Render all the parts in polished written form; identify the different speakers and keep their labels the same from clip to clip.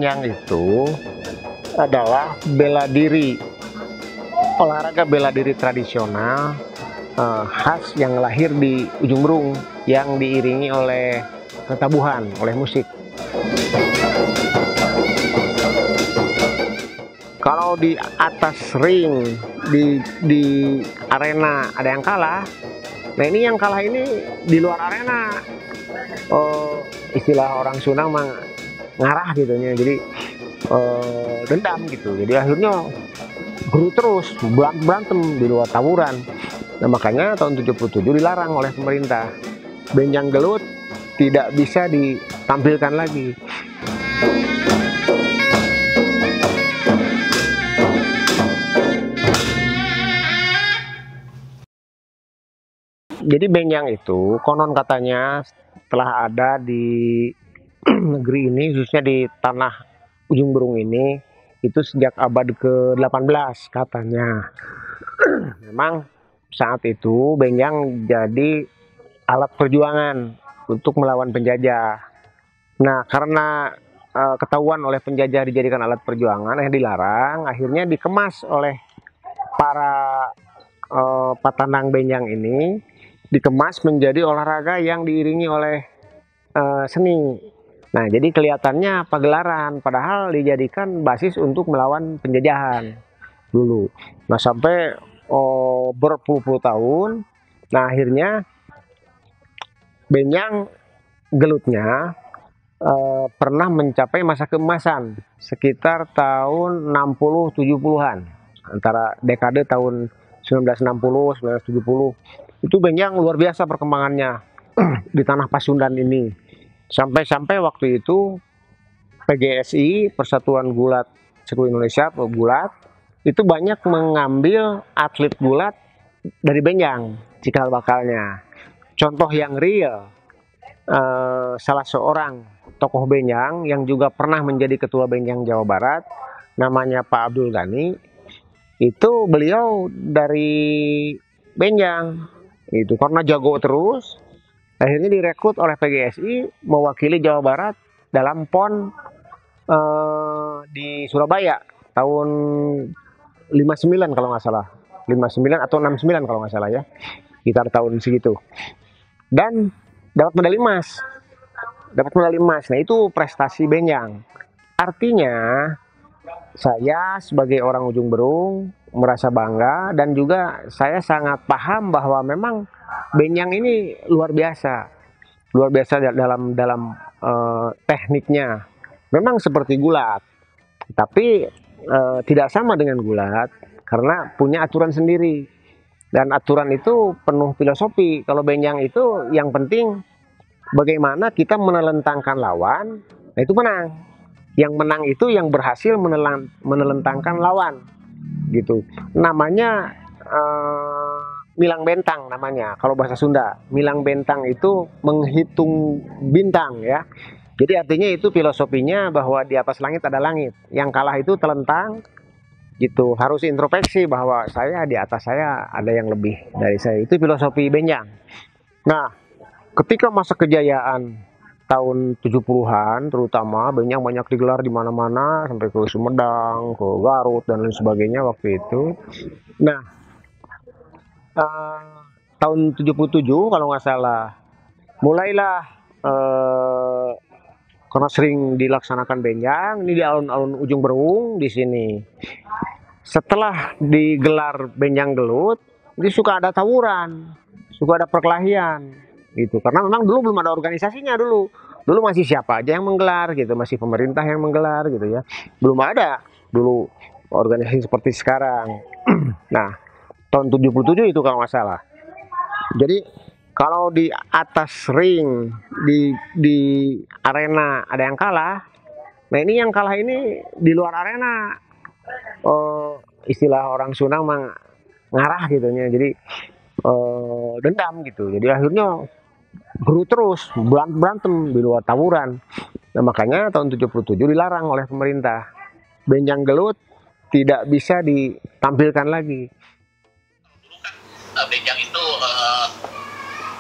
Speaker 1: benjang itu adalah bela diri, olahraga bela diri tradisional khas yang lahir di Ujung Berung yang diiringi oleh tabuhan, oleh musik. Kalau di atas ring, di arena ada yang kalah. Nah ini yang kalah ini di luar arena. Istilah orang Sunda mah ngarah gitu ya. Jadi dendam gitu. Jadi akhirnya geru terus berantem di luar tawuran. Nah makanya tahun 77 dilarang oleh pemerintah. Benjang gelut tidak bisa ditampilkan lagi. Jadi benjang itu konon katanya telah ada di negeri ini, khususnya di tanah Ujung Berung ini, itu sejak abad ke-18 katanya. Memang saat itu benjang jadi alat perjuangan untuk melawan penjajah. Nah karena ketahuan oleh penjajah dijadikan alat perjuangan, yang dilarang, akhirnya dikemas oleh para patandang benjang ini, dikemas menjadi olahraga yang diiringi oleh seni. Nah jadi kelihatannya pagelaran, padahal dijadikan basis untuk melawan penjajahan dulu. Nah sampai berpuluh-puluh tahun, nah akhirnya benjang gelutnya pernah mencapai masa keemasan sekitar tahun 60-70-an, antara dekade tahun 1960-1970. Itu benjang luar biasa perkembangannya di tanah Pasundan ini. Sampai-sampai waktu itu PGSI, Persatuan Gulat Seluruh Indonesia atau Gulat, itu banyak mengambil atlet gulat dari benjang cikal bakalnya. Contoh yang real, salah seorang tokoh benjang yang juga pernah menjadi ketua benjang Jawa Barat, namanya Pak Abdul Ghani. Itu beliau dari benjang. Itu karena jago terus, akhirnya direkrut oleh PGSI mewakili Jawa Barat dalam PON di Surabaya tahun 59 kalau nggak salah, 59 atau 69 kalau nggak salah ya, sekitar tahun segitu. Dan dapat medali emas, Nah itu prestasi benjang. Artinya saya sebagai orang Ujung Berung merasa bangga, dan juga saya sangat paham bahwa memang benjang ini luar biasa dalam tekniknya. Memang seperti gulat, tapi tidak sama dengan gulat karena punya aturan sendiri, dan aturan itu penuh filosofi. Kalau benjang itu yang penting bagaimana kita menelentangkan lawan, nah itu menang. Yang menang itu yang berhasil menelentangkan lawan, gitu. Namanya milang bentang namanya kalau bahasa Sunda. Milang bentang itu menghitung bintang ya. Jadi artinya itu filosofinya bahwa di atas langit ada langit. Yang kalah itu telentang, gitu. Harus introspeksi bahwa saya di atas saya ada yang lebih dari saya. Itu filosofi benjang. Nah, ketika masa kejayaan tahun 70-an terutama, benjang banyak digelar di mana-mana sampai ke Sumedang, ke Garut dan lain sebagainya waktu itu. Nah, tahun 77 kalau nggak salah mulailah karena sering dilaksanakan benjang ini di alun-alun Ujung Berung di sini. Setelah digelar benjang gelut, ini suka ada tawuran, suka ada perkelahian. Gitu, karena memang dulu belum ada organisasinya. Dulu masih siapa aja yang menggelar gitu, masih pemerintah yang menggelar gitu ya, belum ada dulu organisasi seperti sekarang. Nah tahun 77 itu kalau nggak salah. Jadi kalau di atas ring, di arena ada yang kalah, nah ini yang kalah ini di luar arena. Istilah orang Sunda mah ngarah gitu ya. Jadi dendam gitu. Jadi akhirnya geru terus berantem di luar tawuran. Nah makanya tahun 77 dilarang oleh pemerintah. Benjang gelut tidak bisa ditampilkan lagi.
Speaker 2: Dulu kan benjang itu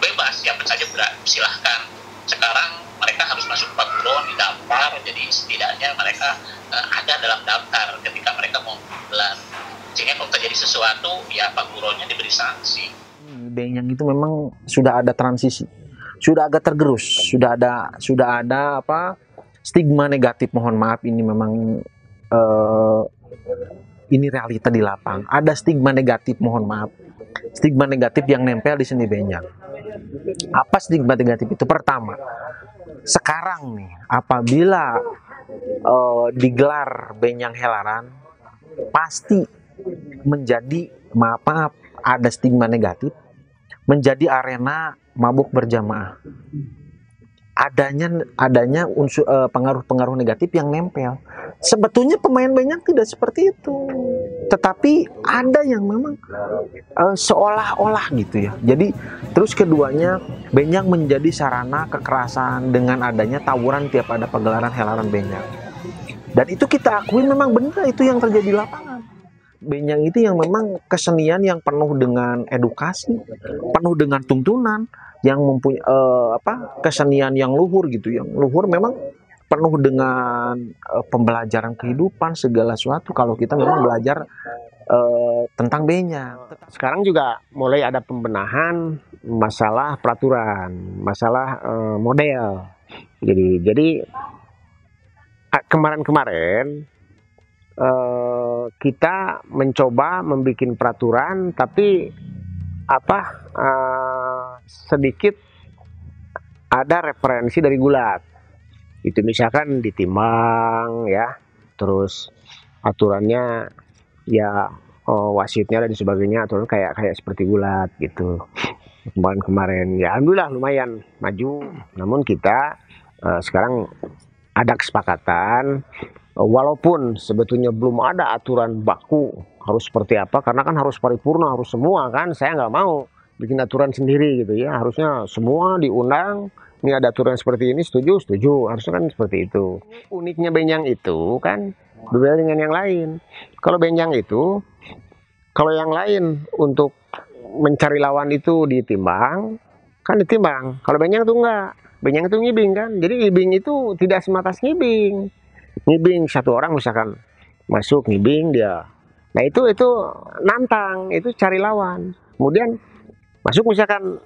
Speaker 2: bebas, siapa saja silahkan. Sekarang mereka harus masuk paguron, didaftar, jadi setidaknya mereka ada dalam daftar ketika mereka mau gelar. Sehingga kalau terjadi sesuatu, ya paguronnya diberi sanksi.
Speaker 3: Benyang itu memang sudah ada transisi, sudah agak tergerus, sudah ada apa stigma negatif. Mohon maaf, ini memang ini realita di lapang. Ada stigma negatif, mohon maaf, stigma negatif yang nempel di seni benyang. Apa stigma negatif itu? Pertama, sekarang nih apabila digelar benyang helaran, pasti menjadi, maaf, ada stigma negatif, menjadi arena mabuk berjamaah. Adanya unsur pengaruh-pengaruh negatif yang nempel. Sebetulnya pemain benyang tidak seperti itu, tetapi ada yang memang seolah-olah gitu ya. Jadi terus keduanya, benyang menjadi sarana kekerasan dengan adanya tawuran tiap ada pagelaran helaran benyang. Dan itu kita akui memang benar, itu yang terjadi di lapangan. Benyang itu yang memang kesenian yang penuh dengan edukasi, penuh dengan tuntunan, yang mempunyai kesenian yang luhur gitu, yang luhur memang penuh dengan pembelajaran kehidupan segala sesuatu kalau kita memang belajar tentang benyang.
Speaker 1: Sekarang juga mulai ada pembenahan masalah peraturan, masalah model. Jadi kemarin-kemarin kita mencoba membuat peraturan, tapi sedikit ada referensi dari gulat. Itu misalkan ditimbang ya, terus aturannya ya wasitnya dan sebagainya, aturan kayak seperti gulat gitu. Kemarin ya alhamdulillah lumayan maju. Namun kita sekarang ada kesepakatan, walaupun sebetulnya belum ada aturan baku harus seperti apa, karena kan harus paripurna, harus semua kan. Saya nggak mau bikin aturan sendiri gitu ya, harusnya semua diundang. Ini ada aturan seperti ini, setuju, harusnya kan seperti itu. Uniknya benyang itu kan berbeda dengan yang lain. Kalau benyang itu, kalau yang lain untuk mencari lawan itu ditimbang, kan ditimbang. Kalau benyang itu enggak, benyang itu ngibing kan. Jadi ngibing itu tidak sebatas ngibing. Ngibing satu orang misalkan masuk ngibing dia. Nah itu nantang, itu cari lawan. Kemudian masuk misalkan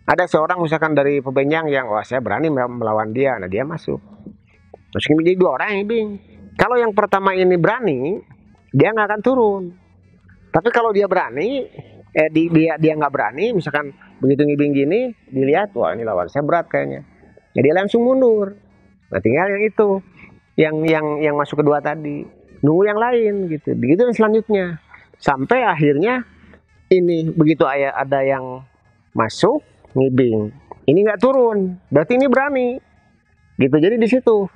Speaker 1: ada seorang misalkan dari pebenyang yang wah saya berani melawan dia, nah dia masuk. Terus jadi dua orang ngibing. Kalau yang pertama ini berani, dia nggak akan turun. Tapi kalau dia berani, dia nggak berani, misalkan begitu ngibing gini, dilihat wah ini lawan saya berat kayaknya. Jadi dia langsung mundur. Nah tinggal yang itu, yang masuk kedua tadi, nunggu yang lain gitu. Begitu dan selanjutnya sampai akhirnya ini begitu ada yang masuk ngibing, ini nggak turun, berarti ini berani gitu. Jadi di situ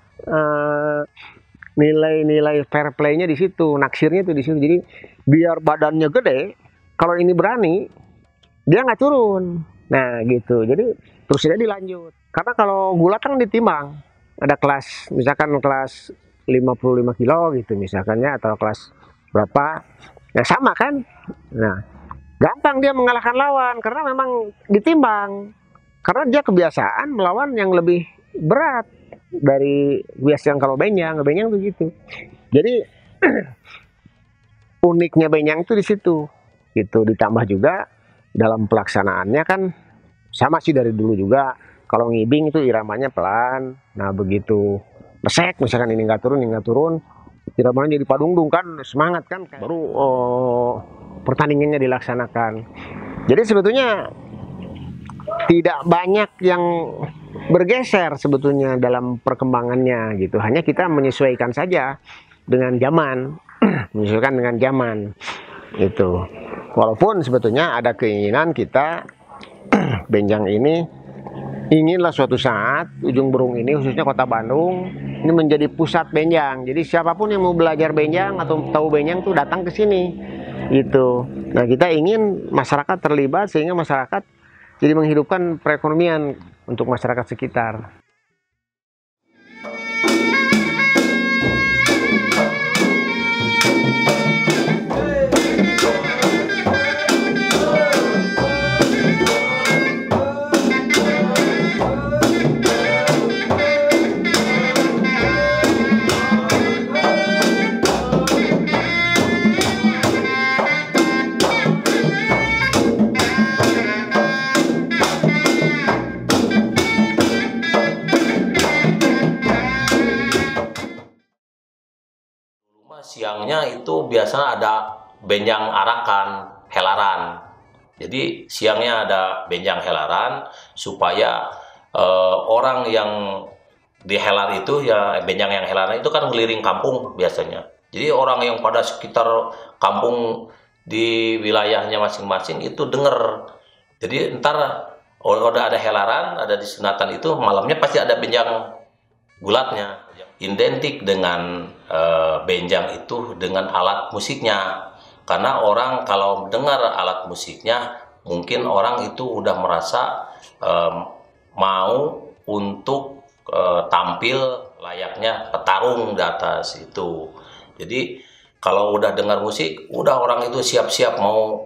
Speaker 1: nilai-nilai fair play-nya di situ, naksirnya itu di situ. Jadi biar badannya gede, kalau ini berani dia nggak turun. Nah gitu, jadi terus dia dilanjut. Karena kalau gulat kan ditimbang, ada kelas, misalkan kelas 55 kilo gitu misalkannya, atau kelas berapa, ya sama kan. Nah gampang dia mengalahkan lawan karena memang ditimbang, karena dia kebiasaan melawan yang lebih berat dari biasanya. Kalau benyang begitu. Jadi uniknya benyang itu di situ gitu. Ditambah juga dalam pelaksanaannya kan sama sih dari dulu juga. Kalau ngibing itu iramanya pelan. Nah begitu pesek misalkan ini nggak turun, iramanya jadi padungdung kan, semangat kan, baru pertandingannya dilaksanakan. Jadi sebetulnya tidak banyak yang bergeser sebetulnya dalam perkembangannya gitu. Hanya kita menyesuaikan saja dengan zaman, menyesuaikan dengan zaman itu. Walaupun sebetulnya ada keinginan kita benyang ini inginlah suatu saat Ujung Berung ini, khususnya kota Bandung, ini menjadi pusat benyang. Jadi siapapun yang mau belajar benyang atau tahu benyang tuh datang ke sini gitu. Nah kita ingin masyarakat terlibat sehingga masyarakat jadi menghidupkan perekonomian untuk masyarakat sekitar.
Speaker 4: siangnya itu biasanya ada benjang arakan, helaran. Jadi siangnya ada benjang helaran supaya orang yang dihelar itu ya benjang yang helaran itu kan ngeliling kampung biasanya. Jadi orang yang pada sekitar kampung di wilayahnya masing-masing itu dengar. Jadi ntar kalau udah ada helaran, ada disunatan itu malamnya pasti ada benjang gulatnya. Identik dengan benjang itu dengan alat musiknya. Karena orang kalau dengar alat musiknya, mungkin orang itu udah merasa mau untuk tampil layaknya petarung di atas itu. Jadi kalau udah dengar musik, udah orang itu siap-siap mau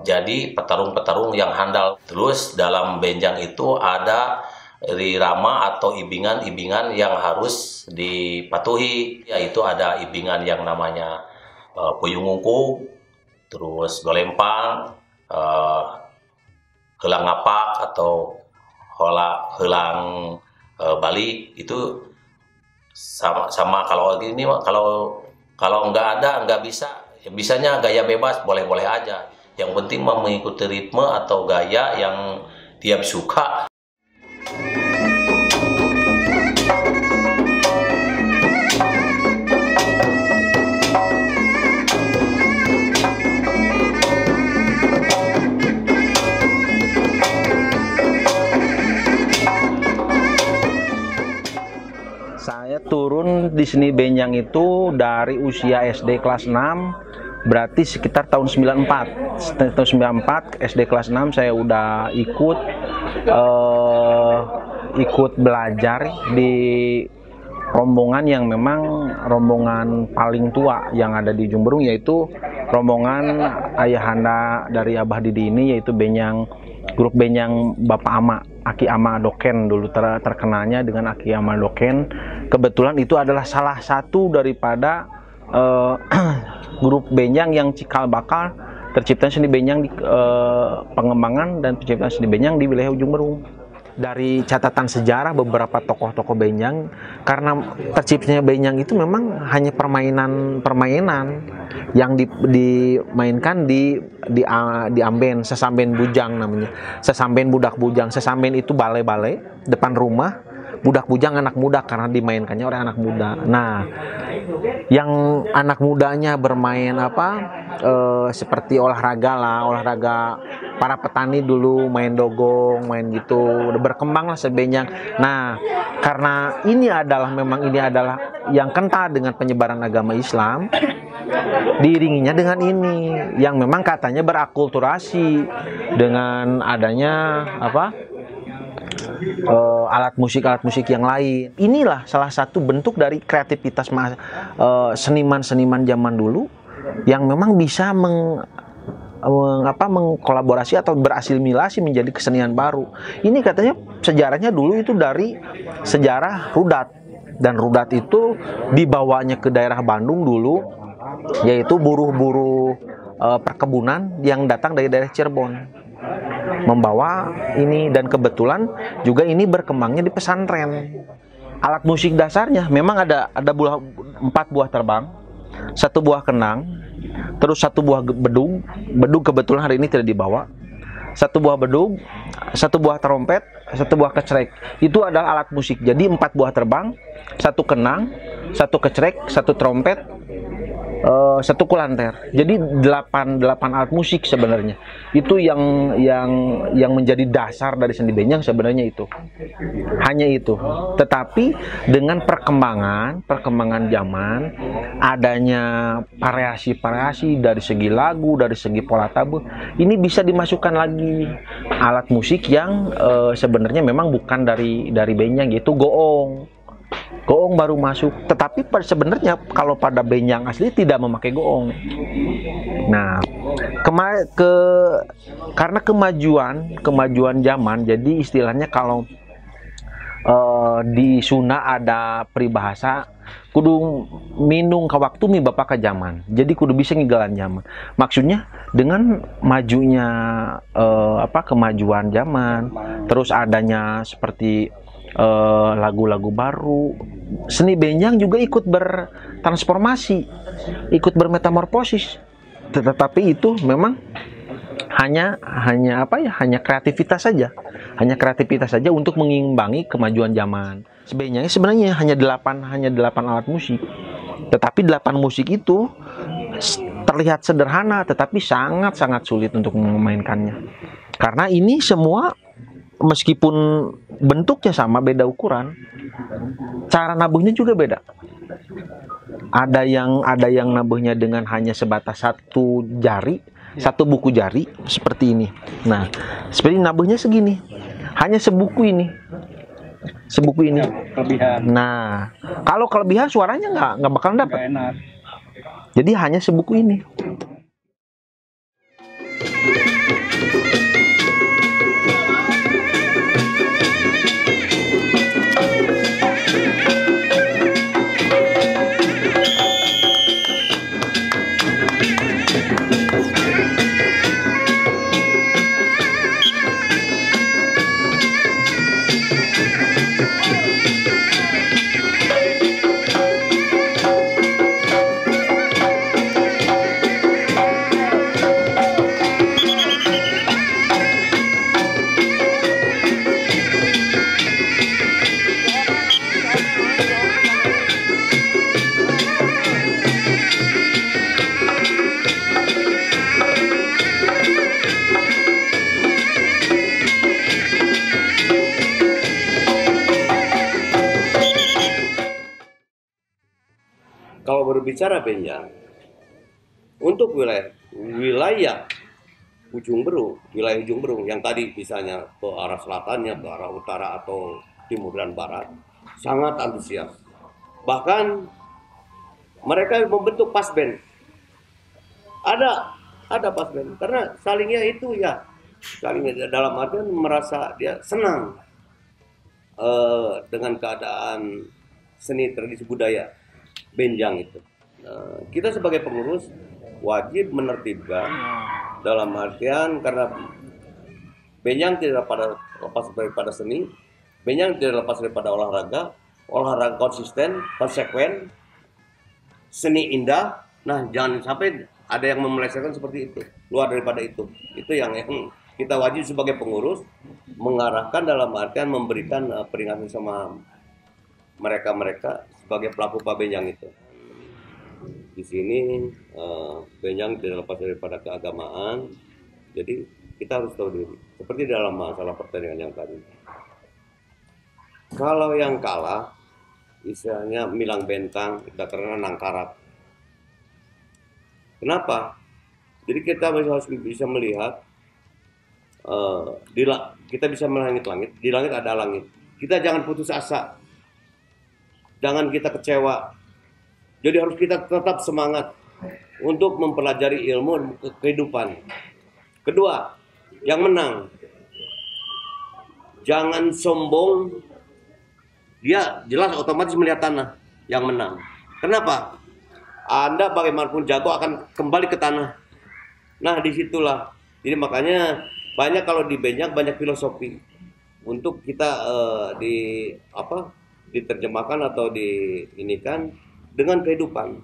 Speaker 4: jadi petarung-petarung yang handal. Terus dalam benjang itu ada irama atau ibingan-ibingan yang harus dipatuhi, yaitu ada ibingan yang namanya puyung ungkuk, terus golempang, helang ngapak atau helang balik itu sama kalau gini kalau nggak bisa ya bisanya gaya bebas boleh-boleh aja. Yang penting mengikuti ritme atau gaya yang dia suka.
Speaker 3: Saya turun di seni benjang itu dari usia SD kelas 6, berarti sekitar tahun 94. Tahun 94 SD kelas 6 saya udah ikut belajar di rombongan yang memang rombongan paling tua yang ada di Ujung Berung, yaitu rombongan ayahanda dari Abah Didi ini, yaitu benjang grup benjang Bapak Ama, Aki Ama Doken dulu terkenalnya dengan Aki Ama Doken. Kebetulan itu adalah salah satu daripada grup benjang yang cikal bakal tercipta seni benjang di pengembangan dan penciptaan seni benjang di wilayah Ujung Berung. Dari catatan sejarah beberapa tokoh-tokoh benjang, karena terciptanya benjang itu memang hanya permainan yang dimainkan di amben, sesamben bujang namanya, sesamben budak bujang. Sesamben itu balai-balai depan rumah, budak bujang anak muda karena dimainkannya oleh anak muda. Nah, yang anak mudanya bermain seperti olahraga para petani dulu main dogong, main gitu, udah berkembang lah sebenjang. Nah, karena ini adalah yang kental dengan penyebaran agama Islam, diiringinya dengan ini yang memang katanya berakulturasi dengan adanya alat musik yang lain. Inilah salah satu bentuk dari kreativitas seniman-seniman zaman dulu yang memang bisa mengkolaborasi atau berasimilasi menjadi kesenian baru. Ini katanya sejarahnya dulu itu dari sejarah rudat, dan rudat itu dibawanya ke daerah Bandung dulu, yaitu buruh-buruh perkebunan yang datang dari daerah Cirebon membawa ini, dan kebetulan juga ini berkembangnya di pesantren. Alat musik dasarnya memang ada 4 buah terbang, 1 buah kenang, terus 1 buah bedug kebetulan hari ini tidak dibawa, 1 buah bedug, 1 buah trompet, 1 buah kecrek. Itu adalah alat musik. Jadi 4 buah terbang, 1 kenang, 1 kecrek, 1 trompet, 1 kulanter. Jadi 8 alat musik sebenarnya. Itu yang menjadi dasar dari seni benjang sebenarnya itu. Hanya itu. Tetapi dengan perkembangan zaman, adanya variasi-variasi dari segi lagu, dari segi pola tabuh, ini bisa dimasukkan lagi alat musik yang sebenarnya memang bukan dari benjang, yaitu goong. Goong baru masuk, tetapi sebenarnya kalau pada benjang asli tidak memakai goong. Nah, karena kemajuan zaman, jadi istilahnya kalau di Sunda ada peribahasa kudu minung ke waktu mi bapak ke zaman. Jadi kudu bisa ngigalan zaman. Maksudnya dengan majunya kemajuan zaman, terus adanya seperti lagu-lagu baru, seni benjang juga ikut transformasi, ikut bermetamorfosis. Tetapi itu memang hanya hanya kreativitas saja. Hanya kreativitas saja untuk mengimbangi kemajuan zaman. Sebenarnya hanya 8 alat musik. Tetapi 8 musik itu terlihat sederhana, tetapi sangat-sangat sulit untuk memainkannya. Karena ini semua meskipun bentuknya sama, beda ukuran, cara nabuhnya juga beda. Ada yang nabuhnya dengan hanya sebatas satu jari, satu buku jari seperti ini. Nah, seperti nabuhnya segini, hanya sebuku ini.
Speaker 5: Kelebihan.
Speaker 3: Nah, kalau kelebihan suaranya nggak bakal dapat.
Speaker 5: Enak.
Speaker 3: Jadi hanya sebuku ini.
Speaker 6: Kalau berbicara benjang, untuk wilayah ujung berung yang tadi misalnya ke arah selatannya, ke arah utara atau timur dan barat, sangat antusias. Bahkan mereka membentuk pas band. Ada pas band karena salingnya itu ya, salingnya dalam artian merasa dia senang dengan keadaan seni tradisi budaya benjang itu. Kita sebagai pengurus wajib menertibkan dalam artian karena benjang tidak lepas daripada seni, benjang tidak lepas daripada olahraga konsisten, konsekuen, seni indah. Nah, jangan sampai ada yang memelesetkan seperti itu, luar daripada itu. Itu yang kita wajib sebagai pengurus mengarahkan dalam artian memberikan peringatan sama mereka sebagai pelaku pabenjang itu. Di sini benjang tidak lepas daripada keagamaan, jadi kita harus tahu diri. Seperti dalam masalah pertandingan yang tadi. Kalau yang kalah, istilahnya milang bentang, karena nangkarat. Kenapa? Jadi kita harus bisa melihat, kita bisa melangit-langit, di langit ada langit. Kita jangan putus asa. Jangan kita kecewa. Jadi harus kita tetap semangat untuk mempelajari ilmu kehidupan. Kedua, yang menang. Jangan sombong. Dia jelas otomatis melihat tanah yang menang. Kenapa? Anda bagaimanapun jago akan kembali ke tanah. Nah, disitulah. Jadi makanya banyak kalau di benjang banyak filosofi untuk kita diterjemahkan atau diinikan dengan kehidupan.